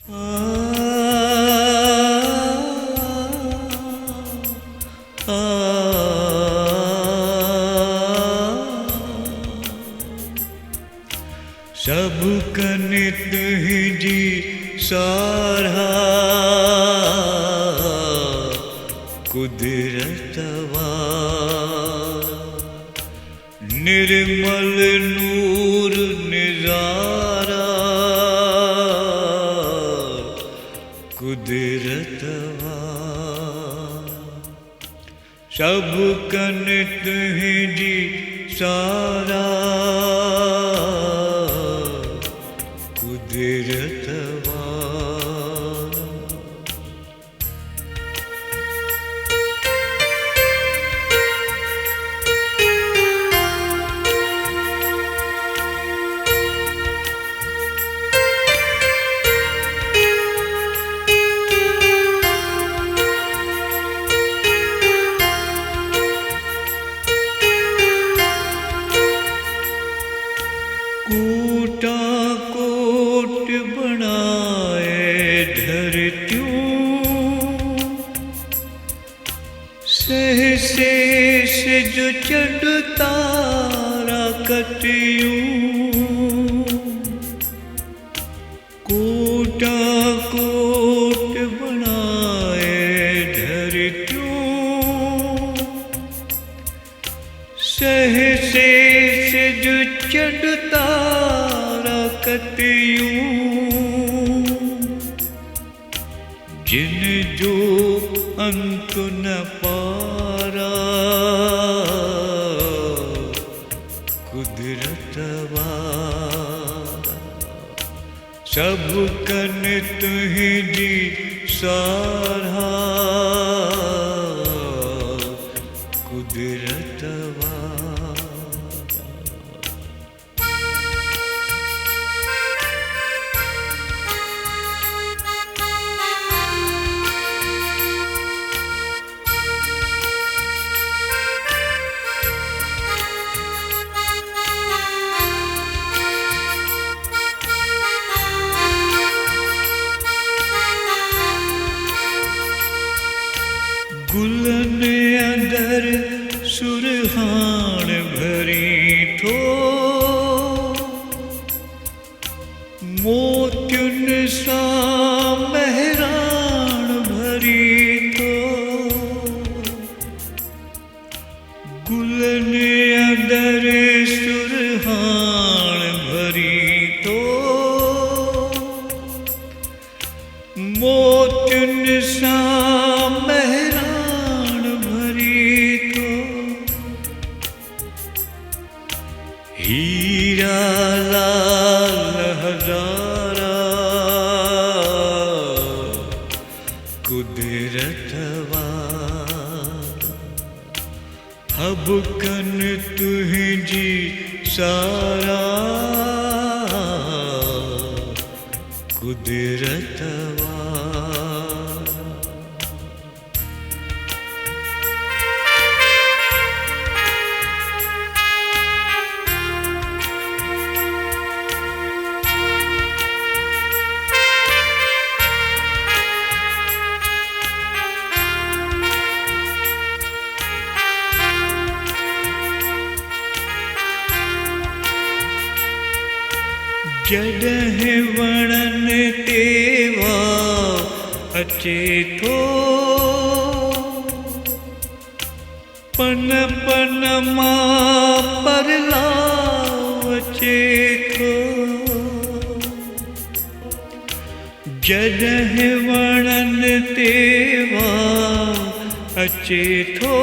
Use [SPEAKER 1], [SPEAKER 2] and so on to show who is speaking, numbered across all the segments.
[SPEAKER 1] सब कनित ही जी सारा कुदरतवा निर्मल नूर निजारा कुदरतवा सब कनित ही जी सारा कुदरतवा कूटा कोट बनाए धरत्यूं सहशेष जो चढ़ तारा कटियूं कूटा कोट बनाए धरत्यूं सहशेष जो चढ़ तारा कटियूं जिन जो अंत न पारा कुदरतवा सब कनित ही जी सारा कुदरतवा गुलन अंदर सुरहान भरी थो मोतियुन सा महरान भरी थो गुलन अंदर सुरहान भरी थो मोतियुन सा हीरा लाल हजारा कुदरतवा अब कन तुहि जी सारा कुदरतवा जॾहिं वणन तेवा अचे थो पन पन मां परलाव अचे थो जॾहिं वणन तेवा अचे थो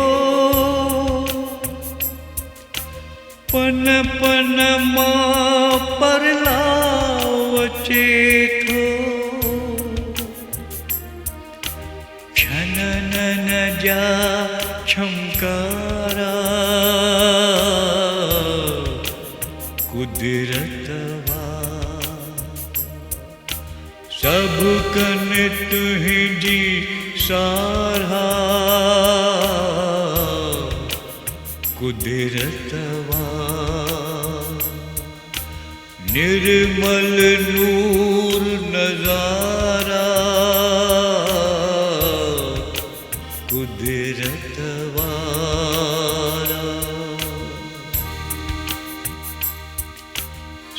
[SPEAKER 1] पन पन मां परलाव अचे थो छननन जा छमकारा कुदरतवा सब कन तुहिंजी सारा कुदरतवा निर्मल नूर नज़ारा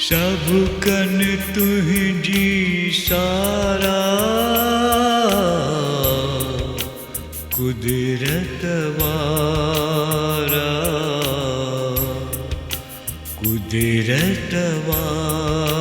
[SPEAKER 1] सब कन तुझी सारा कुदरत वारा कुदरत वारा।